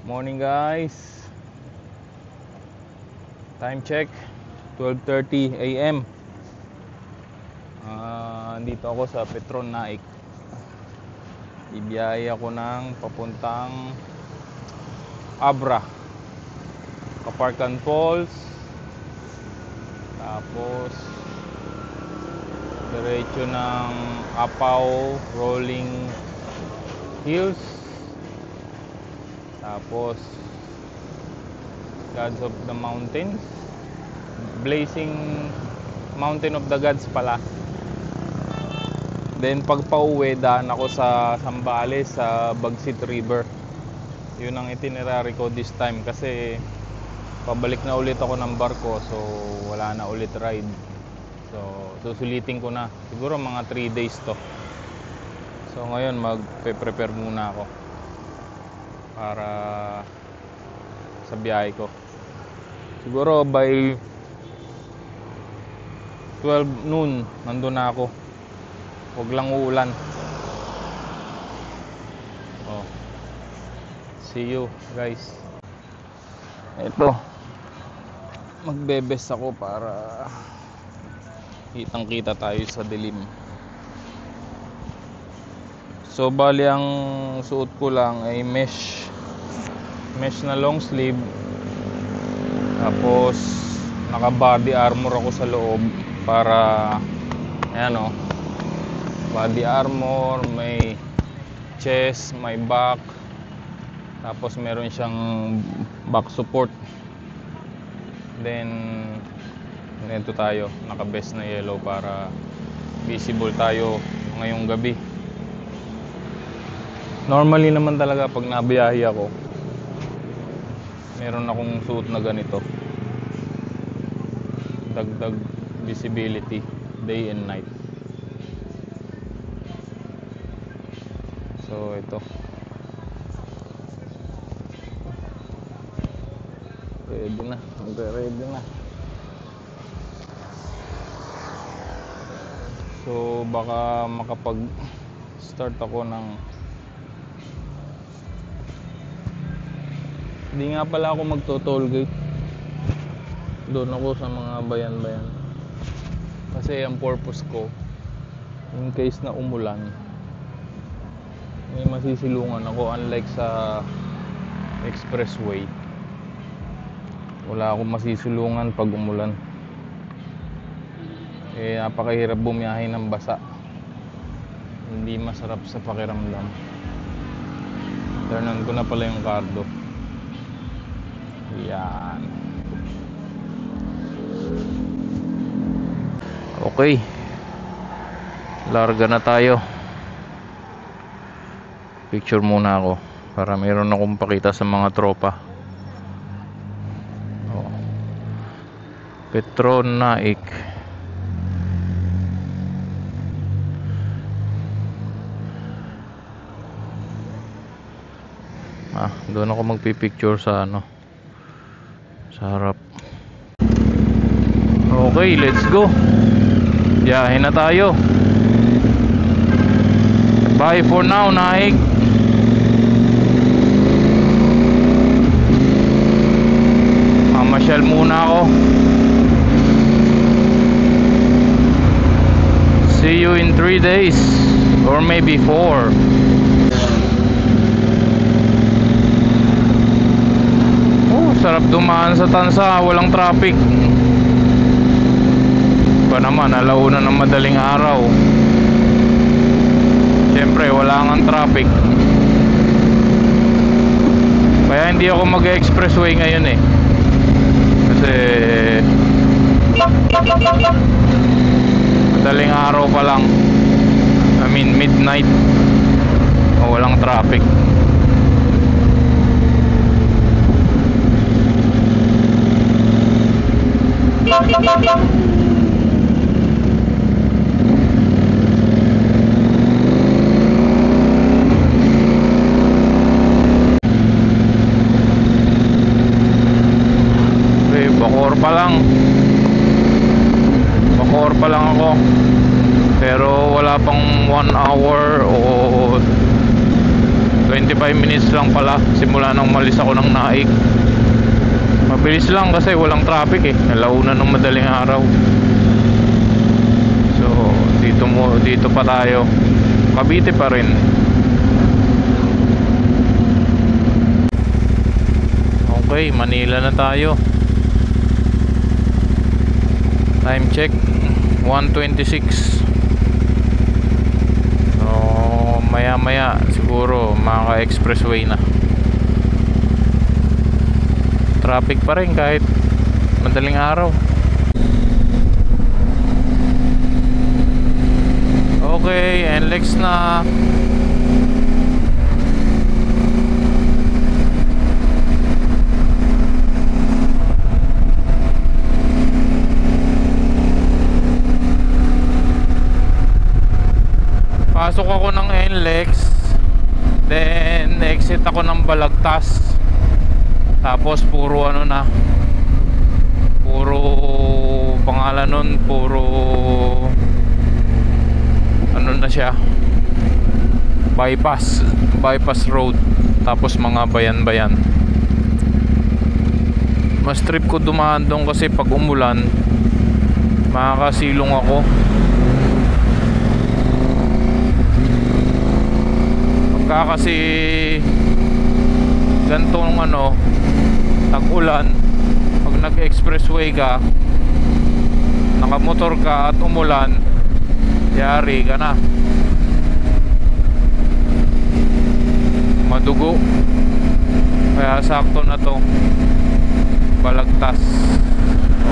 Morning guys. Time check 12:30 AM. Dito ako sa Petron Naik. Ibiyahe ako ng papuntang Abra, Kaparkan Falls. Tapos diretso ng Apaw Rolling Hills. Tapos Gods of the Mountains, Blazing Mountain of the Gods pala. Then pag pauwi, daan ako sa Zambales, sa Bagsit River. Yun ang itinerary ko this time kasi pabalik na ulit ako ng barko, so wala na ulit ride. So susulitin ko na, siguro mga 3 days to. So ngayon magpe-prepare muna ako para sa biyahe ko. Siguro by 12 noon nandun na ako. Huwag lang uulan. Oh. See you guys. Ito, magbebes ako para kitang kita tayo sa dilim. So bali ang suot ko lang ay mesh na long sleeve. Tapos naka body armor ako sa loob para ayan o, body armor, may chest, may back, tapos meron siyang back support. Then ganito tayo, naka vest na yellow para visible tayo ngayong gabi. Normally naman talaga pag nabiyahe ako, meron akong suit na ganito, dagdag visibility day and night. So ito, ready na, magre-ready na. So baka makapag-start ako ng, hindi nga pala ako magto-toll gate. Doon ako sa mga bayan-bayan. Kasi ang purpose ko, in case na umulan, may masisilungan ako, unlike sa expressway. Wala akong masisilungan pag umulan. Napakahirap bumiyahe ng basa. Hindi masarap sa pakiramdam. Turnan ko na pala yung cardo. Yan. Okay, larga na tayo. Picture muna ako para mayroon akong pakita sa mga tropa. Petron Naik. Doon ako magpipicture sa sa harap. Okay, let's go. Biyahe na tayo. Bye for now, Naik. Mamasyal muna ako. See you in 3 days or maybe 4. Sarap dumaan sa Tansa, walang traffic. Pa naman, alauna ng madaling araw. Siyempre, wala nga traffic. Kaya hindi ako mag-expressway ngayon eh. Kasi madaling araw pa lang. I mean midnight. Walang traffic. Bacoor pa lang ako, pero wala pang 1 hour o 25 minutes lang pala simula nang umalis ako ng Naik. Mabilis lang kasi walang traffic eh. Alauna ng madaling araw. So dito pa tayo. Cavite pa rin. Okay, Manila na tayo. Time check 1:26. So maya maya siguro maka-expressway na. Traffic pa rin kahit madaling araw. Okay, NLEX na. Pasok ako ng NLEX, then exit ako ng Balagtas. Tapos puro ano na, puro pangalan nun, puro ano na siya, bypass road. Tapos mga bayan-bayan. Mas trip ko dumaan doon kasi pag umulan makakasilong ako. Pagka kasi gantong ano, tag-ulan, pag nag-expressway ka, nakamotor ka at umulan, yari ka na, madugo. Kaya sakto na to, Balagtas,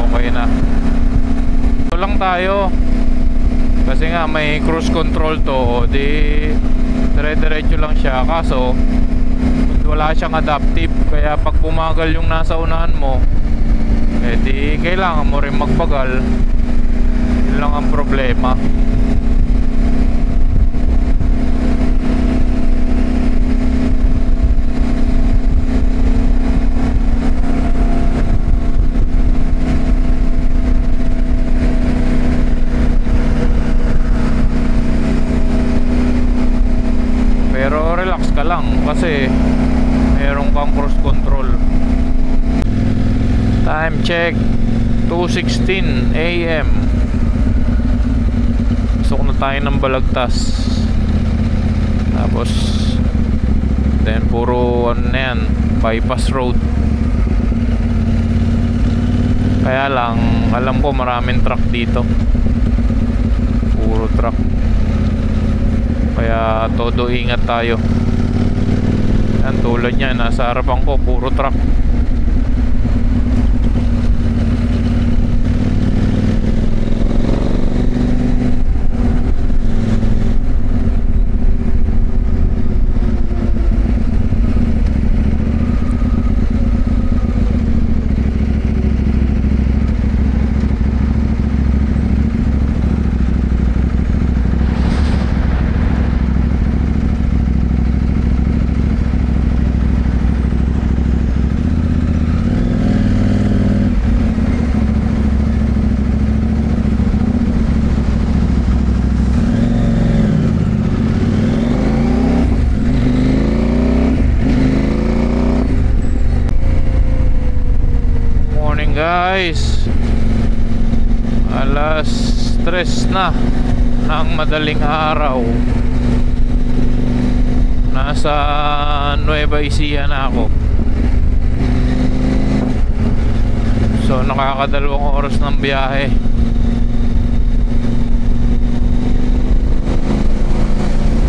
okay na. Ito lang tayo kasi nga may cruise control to, di dire-diretso lang siya. Kaso wala siyang adaptive, kaya pag bumagal yung nasa unahan mo, eh di kailangan mo rin magbagal. Yun lang ang problema. Pero relax ka lang kasi meron kang cruise control. Time check 2:16 AM. Pasok na tayo ng Balagtas. Tapos then puro ano na yan, bypass road. Kaya lang alam ko maraming truck dito, puro truck. Kaya todo ingat tayo. Yan, tulad niya, nasa harapan ko puro truck. Guys, alas 3 na ng madaling araw. Nasa Nueva Ecija na ako. So nakakadalawang oras ng biyahe.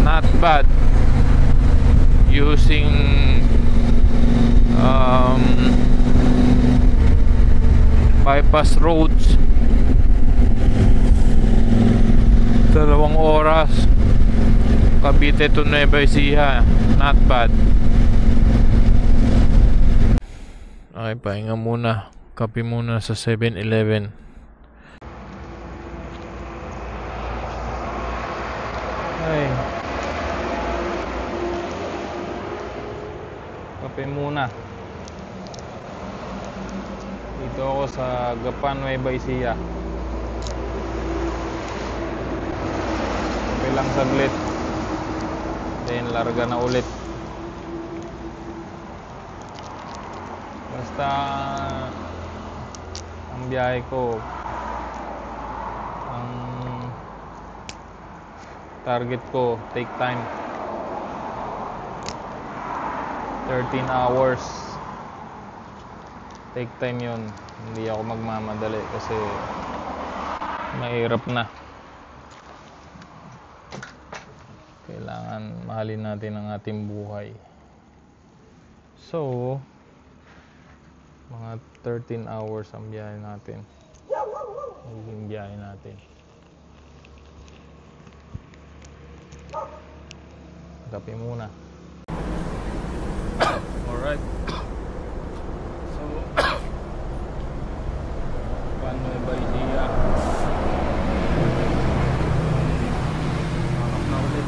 Not bad using bypass roads. 2 oras Cavite to Nueva Ecija. Not bad. Okay, pahinga muna. Kape muna sa 7-Eleven. Ay, kape muna. Dito ako sa Gapan, Nueva Ecija. Kape lang saglit, then larga na ulit. Basta ang biyahe ko, ang target ko, take time 13 hours. Take time yun. Hindi ako magmamadali kasi mahirap na. Kailangan mahalin natin ang ating buhay. So, mga 13 hours ang biyahe natin. Magiging biyahe natin. Kape muna. Alright. So, paano ba idea? Hanap na ulit.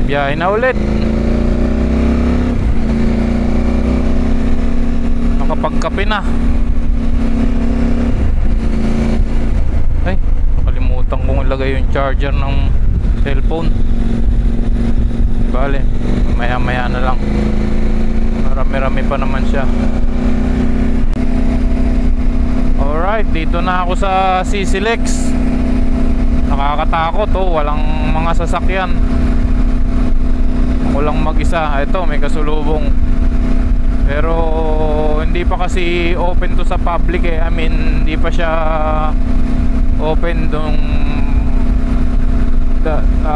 Biyahe na ulit. Nakapagkape na. Ay, nakalimutan kong ilagay yung charger ng cellphone. Bale, maya-maya na lang. Marami-rami pa naman siya. Alright, dito na ako sa CCLEX. Nakakatakot oh, walang mga sasakyan. Ako lang mag-isa. Ito, may kasulubong. Pero hindi pa kasi open to sa public eh. I mean, hindi pa siya open dong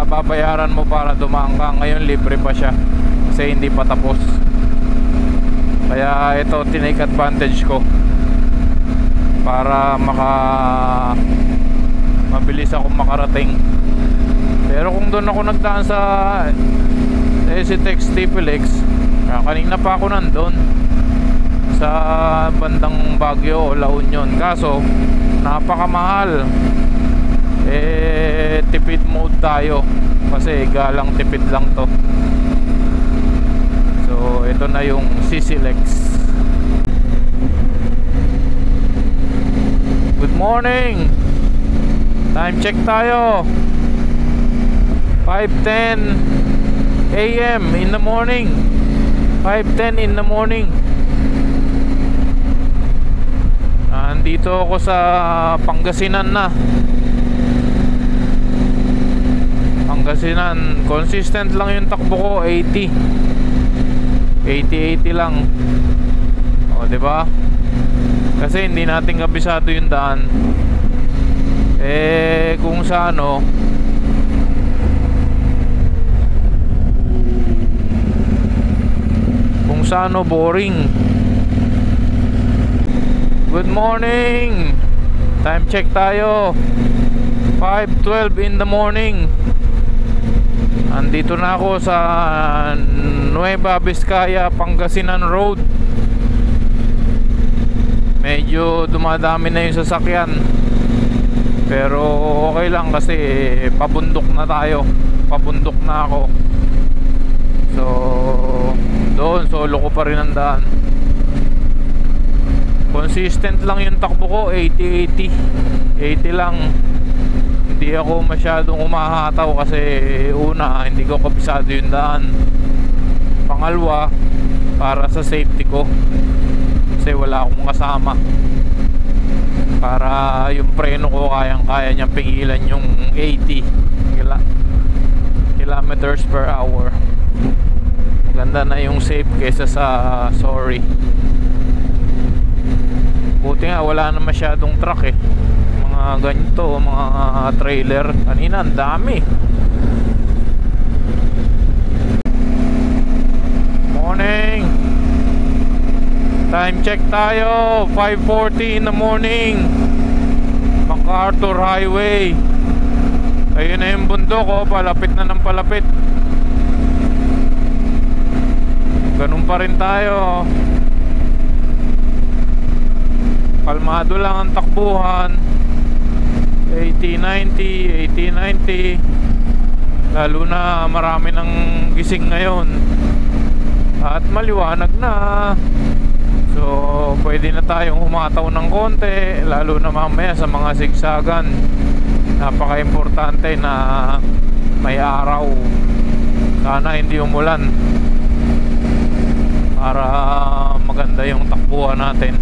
babayaran mo para dumaan ka. Ngayon libre pa siya kasi hindi pa tapos. Kaya ito, tinake advantage ko para mabilis ako makarating. Pero kung doon ako nagdaan sa SCTEX TPLEX, kanina pa ako nandun sa bandang Baguio o La Union, kaso napakamahal. Tipid mode tayo kasi galang tipid lang to. So ito na yung CCLEX. Good morning. Time check tayo. 5:10 AM in the morning. 5:10 in the morning. Nandito ako sa Pangasinan na. Pangasinan, consistent lang yung takbo ko, 80 lang. O, di ba? Kasi hindi natin kabisado yung daan. Kung sa boring. Good morning. Time check tayo. 5:12 in the morning. Andito na ako sa Nueva Vizcaya, Pangasinan Road. Medyo dumadami na yung sasakyan, pero okay lang kasi pabundok na tayo. Pabundok na ako. So doon, solo ko pa rin ang daan. Consistent lang yung takbo ko, 80 lang. Hindi ako masyadong umahataw kasi una, hindi ko kabisado yung daan. Pangalawa, para sa safety ko, kasi wala akong kasama. Para yung preno ko kayang-kaya niyang pigilan yung 80 kilometers per hour. Maganda na yung safe kaysa sa sorry. Buti nga wala na masyadong truck eh. Mga ganito, mga trailer. Kanina ang dami. Morning. Time check tayo, 5:40 in the morning. MacArthur Highway. Ayun na yung bundok, oh, palapit na ng palapit. Ganun pa rin tayo. Kalmado lang ang takbuhan. 80-90, 80-90. Lalo na marami ng gising ngayon. At maliwanag na. So pwede na tayong humataw ng konti. Lalo na mamaya sa mga sigsagan. Napaka-importante na may araw. Sana hindi umulan para maganda yung takbuhan natin.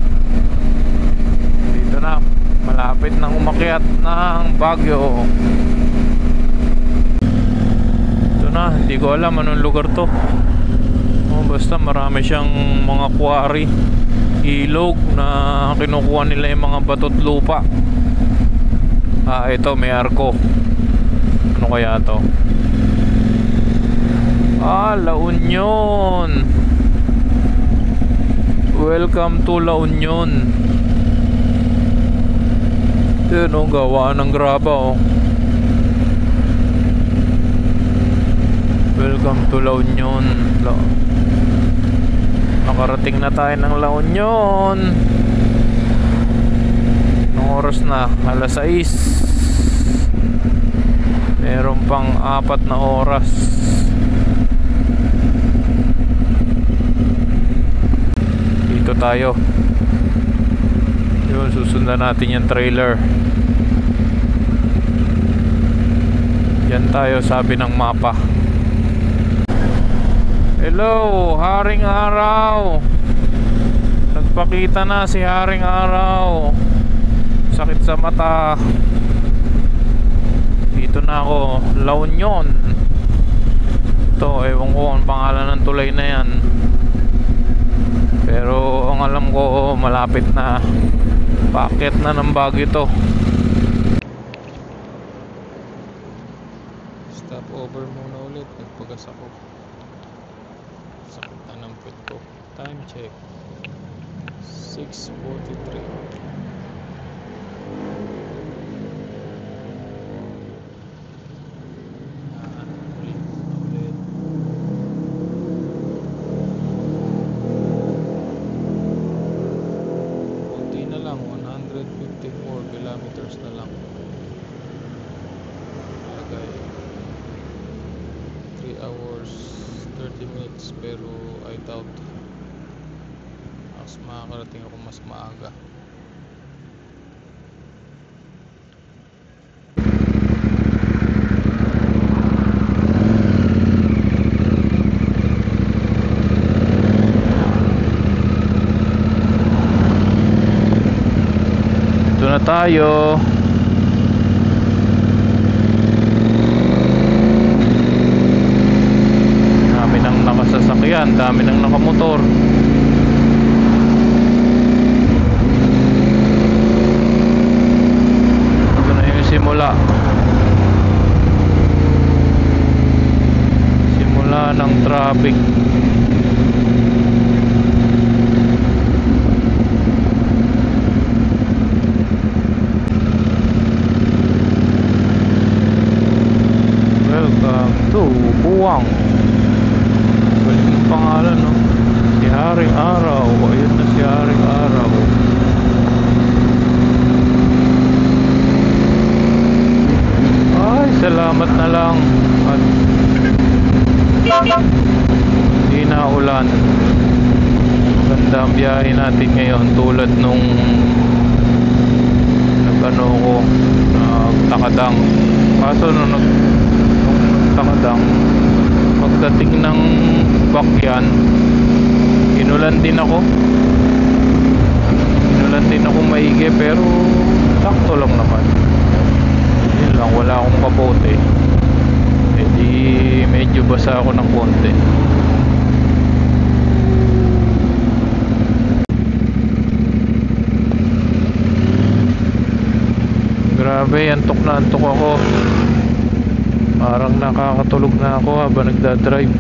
Dito na, malapit nang umakyat ng Baguio. Ito na, hindi ko alam anong lugar to. Basta marami siyang mga quarry, ilog na kinukuha nila yung mga batot lupa. Ito may arko. Ano kaya to? La Union. Welcome to La Union. Yun o, gawa ng graba o. Welcome to La Union. Nakarating na tayo ng La Union. Anong oras na? Alas 6. Meron pang 4 na oras. Dito tayo. Yun, susundan natin yung trailer. Yan tayo, sabi ng mapa. Hello, Haring Araw. Nagpakita na si Haring Araw. Sakit sa mata. Dito na ako, La Union. Ito, ewan ko ang pangalan ng tulay na yan. Pero ang alam ko, malapit na. Paakyat na ng Baguio ito. Stop over muna ulit. Nagpagas ako. Sakit na ng pit ko. Time check 6:43. Kunti na lang, 154 kilometers na lang. Lagay 3 hours 30 minutes, pero I doubt mas makakarating ako mas maaga. Ito na tayo. Dami nang nakasasakyan, dami nang nakamotor. Ito na yung simula ng traffic. Welcome to Buwang. Balik yung pangalan, no? Si Haring Araw. Ayun na si Haring Araw. Ay, salamat na lang. At hindi na ulan. Ganda ang biyahe natin ngayon, tulad nung nagano ko, nagtakadang. Kaso nung nagtakadang, pagdating ng Bakyan, inulan din ako maigi, pero sakto lang naman. Yun lang, wala akong kapote. Di medyo basa ako ng konti. Grabe, antok na antok ako. Parang nakakatulog na ako habang nagdadrive.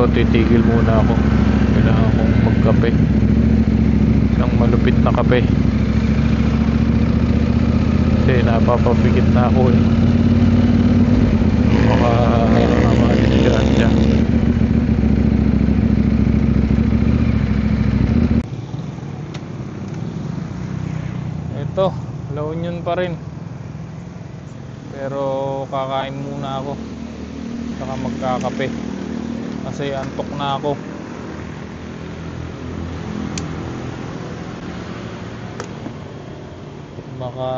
pero titigil muna ako. Kailangan kong magkape, isang malupit na kape, kasi napapapikit na ako eh. Baka madisgrasya. Ito, La Union pa rin. Pero kakain muna ako, saka magkakape kasi antok na ako. Baka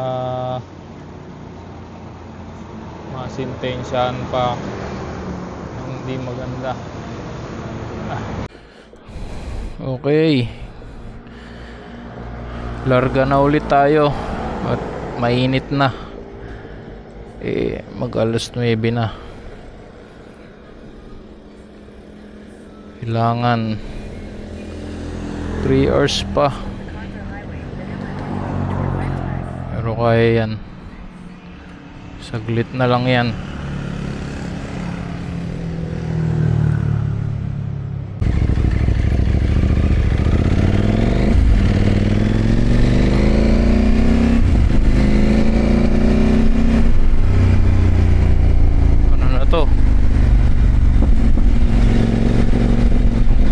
masintensyahan pa ng hindi maganda. Okay, larga na ulit tayo at mainit na. Mag alas 9 na. Kailangan 3 hours pa, pero kaya yan. Saglit na lang yan.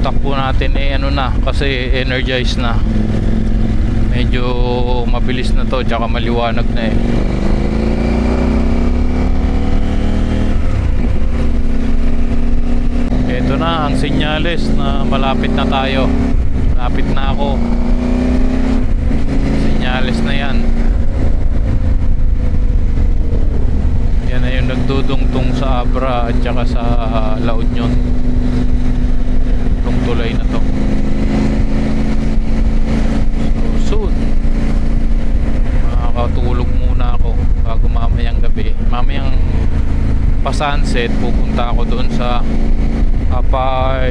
Takbo natin ano na, kasi energized na. Medyo mabilis na to, tsaka maliwanag na eh. Ito na ang senyales na malapit na tayo. Malapit na ako. Senyales na yan. Yan na yung nagdudungtong sa Abra at tsaka sa La Union. Itong tulay na to. So soon, makakatulog muna ako bago mamayang gabi. Mamayang pa-sunset, pupunta ako doon sa Apaw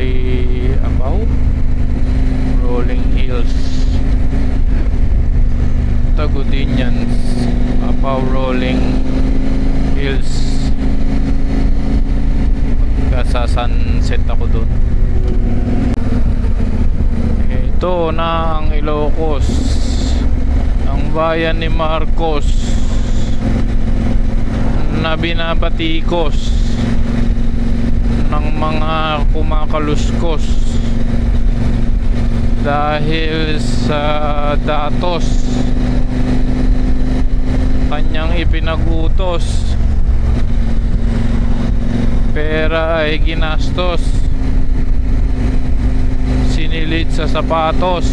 Rolling Hills, Tagudinians. Apaw Rolling Hills. Magkasa-sunset ako doon. Ito na ang Ilocos, ang bayan ni Marcos na binabatikos ng mga kumakaluskos dahil sa datos kanyang ipinagutos. Pera ay ginastos, sinilit sa sapatos,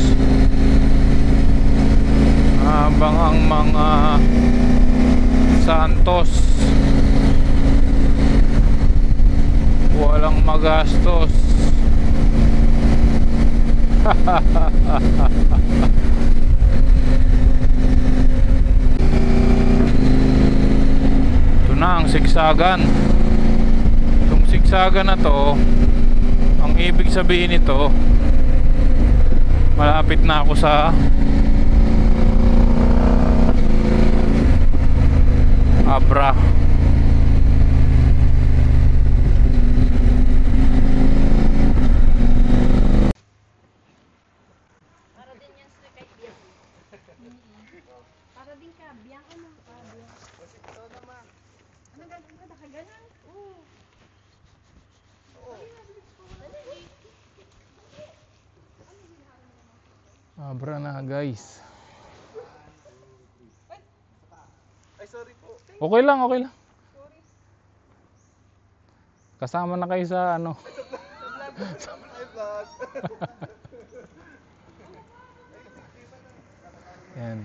habang ang mga santos walang magastos. Ito na ang siksagan. Itong siksagan na to, ang ibig sabihin nito, malapit na ako sa Abra. Para din ka, biyang ano? Ito naman. Ano gagawin ko? Nakaganan? Oo. Abra na guys. Ay, sorry po. Okay lang, okay lang. Kasama na kayo sa ano. Ay, vlog. Yan.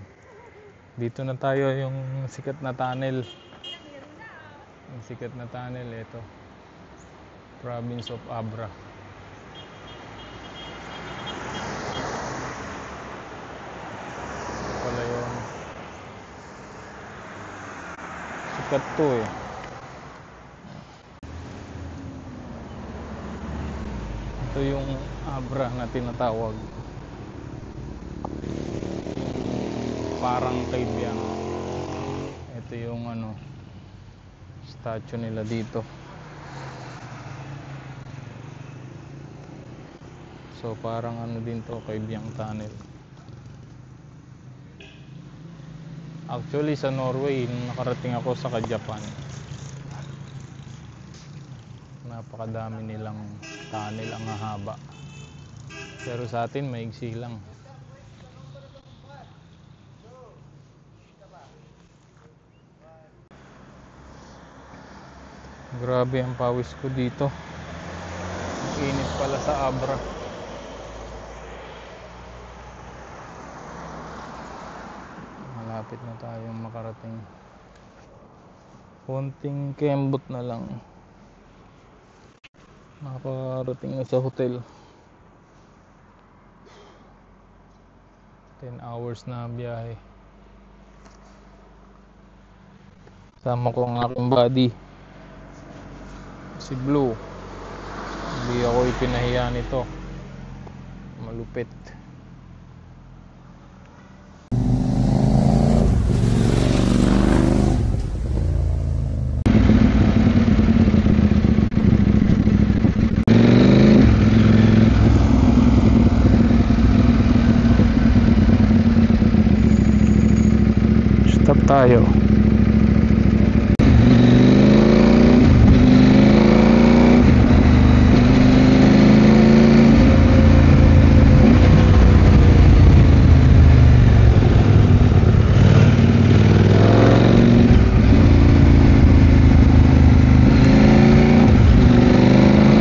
Dito na tayo, yung sikat na tunnel. Yung sikat na tunnel, ito. Province of Abra. Ito pala yun. Sikat to eh. Ito yung Abra na tinatawag. Parang kay Biang. Ito yung ano, statue nila dito. So parang ano din to, Kaibiyang Tunnel. Actually sa Norway, nung nakarating ako sa Japan, napakadami nilang tunnel, ang haba. Pero sa atin maigsi lang. Grabe ang pawis ko dito. Ang init pala sa Abra. Malapit na tayong makarating. Konting kembot na lang. Makarating na sa hotel. 10 hours na biyahe. Sama ko ang aking buddy, si Blue. Hindi ako ipinahiya nito. Malupit. Stop tayo.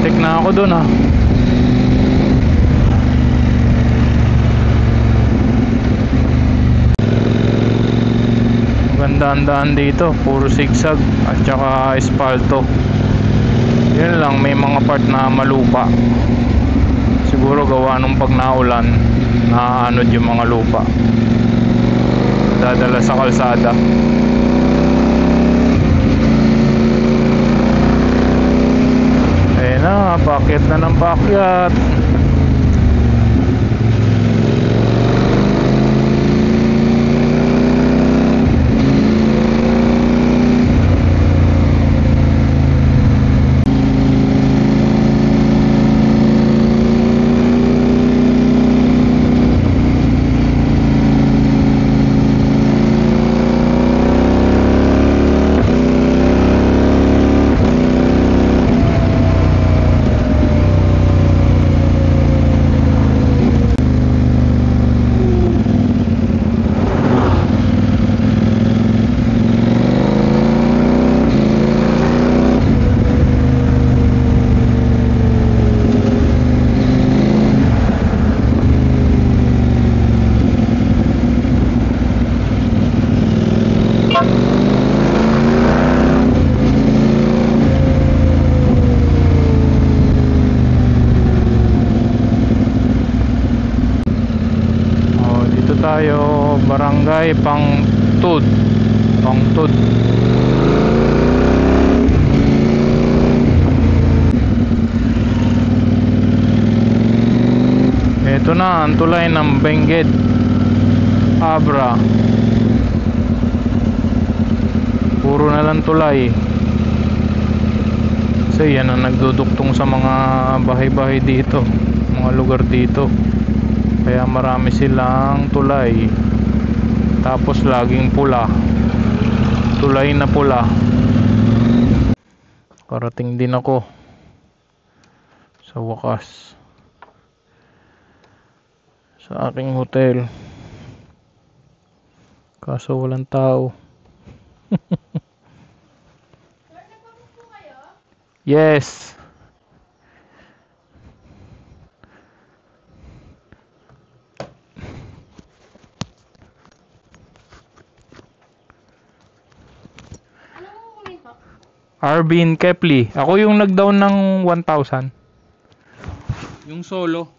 Tek na ako dun ah. Ganda-andaan dito, puro sigsag at saka espalto. Yun lang, may mga part na malupa. Siguro gawa nung pag naulan, naanod yung mga lupa, dadala sa kalsada. Ayun na, paakyat na ng paakyat. Tayo barangay Pangtud. Ito na ang tulay ng Benguet, Abra. Puro na lang tulay. Kasi yan ang nagduduktong sa mga bahay-bahay dito, mga lugar dito. Kaya marami silang tulay. Tapos laging pula. Tulay na pula. Karating din ako sa wakas sa aking hotel. Kaso walang tao. Sir, nagpabook po kayo? Yes. Anong kukunin po? Arvin Kepli. Ako yung nag-down ng 1,000. Yung solo.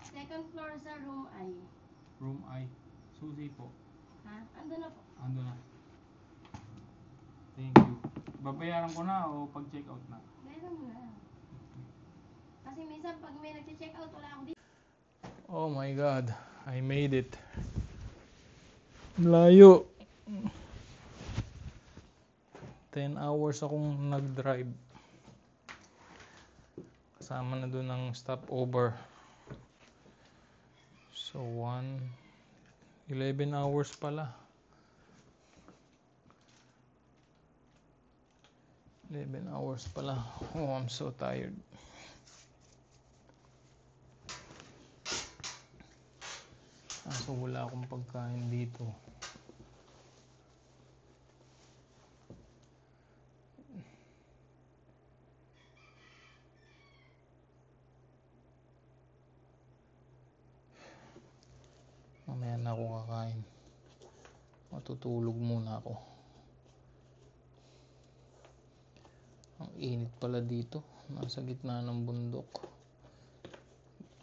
Second floor sa room I. Room I. Susi po. Ha? Ando na po. Ando na. Thank you. Babayaran ko na o pag check out na? Meron mo na. Kasi minsan pag may nag-check out, wala ako dito. Oh my God. I made it. Layo. 10 hours akong nag-drive. kasama na dun ng stopover. So 11 hours pala. 11 hours pala. Oh, I'm so tired. So wala akong pagkain dito. Mamaya na ako kakain. Matutulog muna ako. Ang init pala dito. Nasa gitna ng bundok.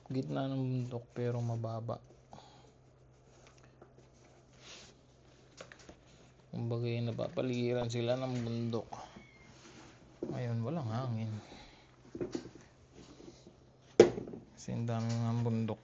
Gitna ng bundok pero mababa. Kumbaga napapaligiran sila ng bundok. Ngayon walang hangin. Kasi ang dami ng bundok.